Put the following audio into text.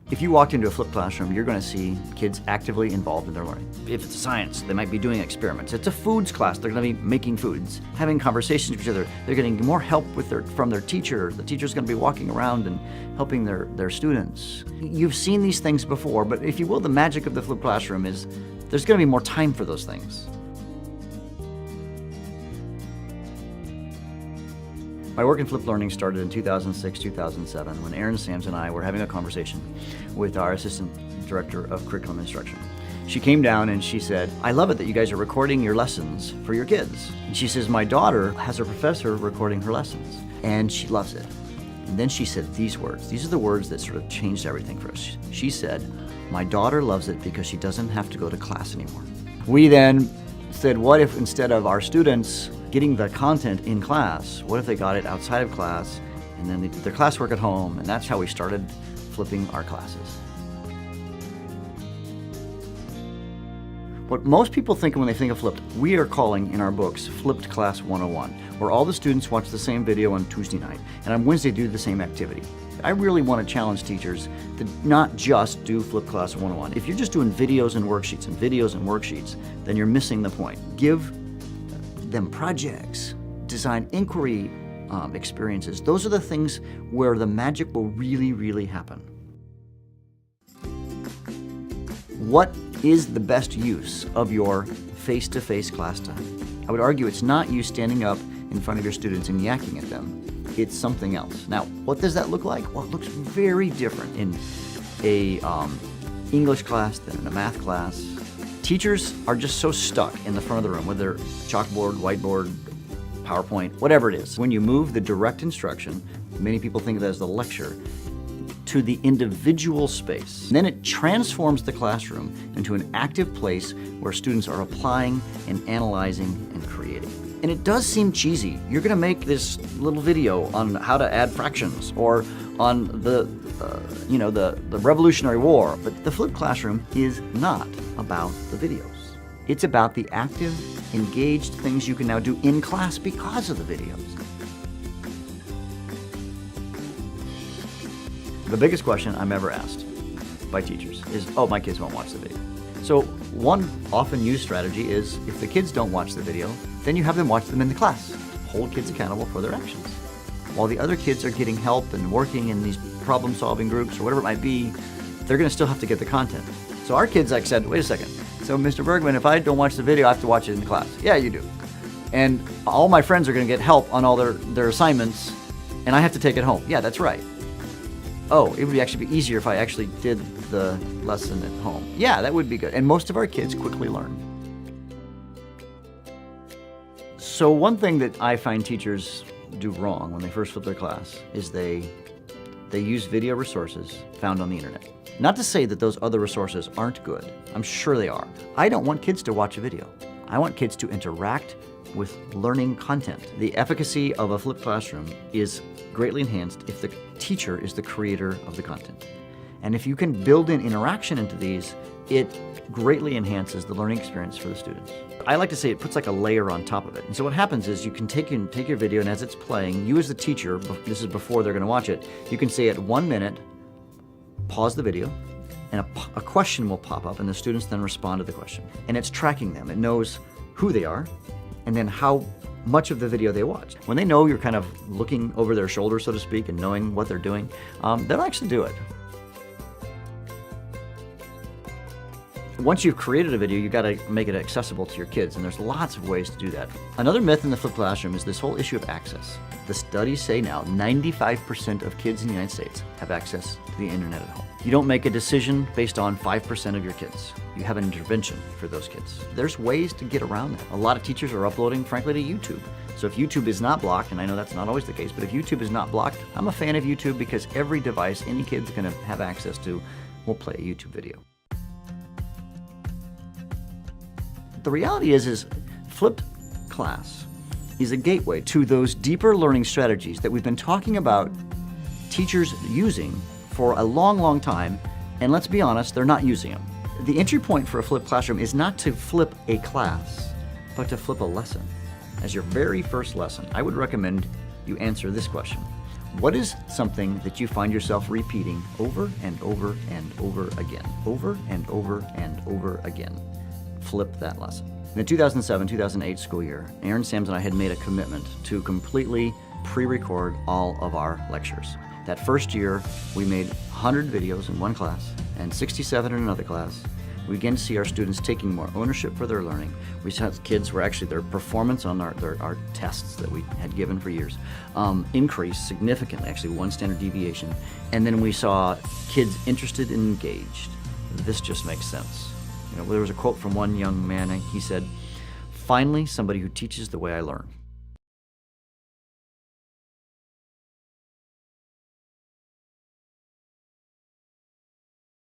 If you walked into a flipped classroom, you're going to see kids actively involved in their learning. If it's science, they might be doing experiments. It's a foods class, they're going to be making foods, having conversations with each other. They're getting more help from their teacher. The teacher's going to be walking around and helping their students. You've seen these things before, but if you will, the magic of the flipped classroom is there's going to be more time for those things. My work in flipped learning started in 2006, 2007, when Erin Sams and I were having a conversation with our assistant director of curriculum instruction. She came down and she said, "I love it that you guys are recording your lessons for your kids." And she says, "My daughter has her professor recording her lessons, and she loves it." And then she said these words. These are the words that sort of changed everything for us. She said, "My daughter loves it because she doesn't have to go to class anymore." We then said, what if instead of our students getting the content in class, what if they got it outside of class and then they did their classwork at home? And that's how we started flipping our classes. What most people think when they think of flipped, we are calling in our books Flipped Class 101, where all the students watch the same video on Tuesday night, and on Wednesday do the same activity. I really want to challenge teachers to not just do Flipped Class 101. If you're just doing videos and worksheets, then you're missing the point. Give them projects, design inquiry experiences. Those are the things where the magic will really, really happen. What is the best use of your face-to-face class time? I would argue it's not you standing up in front of your students and yakking at them. It's something else. Now, what does that look like? Well, it looks very different in a English class than in a math class. Teachers are just so stuck in the front of the room, whether chalkboard, whiteboard, PowerPoint, whatever it is. When you move the direct instruction, many people think of that as the lecture, to the individual space. Then it transforms the classroom into an active place where students are applying and analyzing and creating. And it does seem cheesy. You're gonna make this little video on how to add fractions or on the Revolutionary War, but the flipped classroom is not about the videos. It's about the active, engaged things you can now do in class because of the videos. The biggest question I'm ever asked by teachers is, oh, my kids won't watch the video. So one often used strategy is if the kids don't watch the video, then you have them watch them in the class. Hold kids accountable for their actions. While the other kids are getting help and working in these problem-solving groups or whatever it might be, they're gonna still have to get the content. So our kids said, wait a second. So Mr. Bergman, if I don't watch the video, I have to watch it in class. Yeah, you do. And all my friends are gonna get help on all their assignments and I have to take it home. Yeah, that's right. Oh, it would actually be easier if I actually did the lesson at home. Yeah, that would be good. And most of our kids quickly learn. So one thing that I find teachers do wrong when they first flip their class is they use video resources found on the internet. Not to say that those other resources aren't good. I'm sure they are. I don't want kids to watch a video. I want kids to interact with learning content. The efficacy of a flipped classroom is greatly enhanced if the teacher is the creator of the content. And if you can build in interaction into these, it greatly enhances the learning experience for the students. I like to say it puts like a layer on top of it. And so what happens is you can take your video and as it's playing, you as the teacher, this is before they're gonna watch it, you can say at 1 minute, pause the video, and a question will pop up and the students then respond to the question. And it's tracking them. It knows who they are and then how much of the video they watched. When they know you're kind of looking over their shoulder, so to speak, and knowing what they're doing, they'll actually do it. Once you've created a video, you gotta make it accessible to your kids, and there's lots of ways to do that. Another myth in the flipped classroom is this whole issue of access. The studies say now 95% of kids in the United States have access to the internet at home. You don't make a decision based on 5% of your kids. You have an intervention for those kids. There's ways to get around that. A lot of teachers are uploading, frankly, to YouTube. So if YouTube is not blocked, and I know that's not always the case, but if YouTube is not blocked, I'm a fan of YouTube because every device any kid's gonna have access to will play a YouTube video. The reality is flipped class is a gateway to those deeper learning strategies that we've been talking about teachers using for a long, long time, and let's be honest, they're not using them. The entry point for a flipped classroom is not to flip a class, but to flip a lesson. As your very first lesson, I would recommend you answer this question. What is something that you find yourself repeating over and over and over again? Over and over and over again. Flip that lesson. In the 2007-2008 school year, Aaron Sams and I had made a commitment to completely pre-record all of our lectures. That first year, we made 100 videos in one class and 67 in another class. We began to see our students taking more ownership for their learning. We saw kids were actually, their performance on our tests that we had given for years increased significantly, actually 1 standard deviation. And then we saw kids interested and engaged. This just makes sense. You know, there was a quote from one young man, and he said, "Finally, somebody who teaches the way I learn."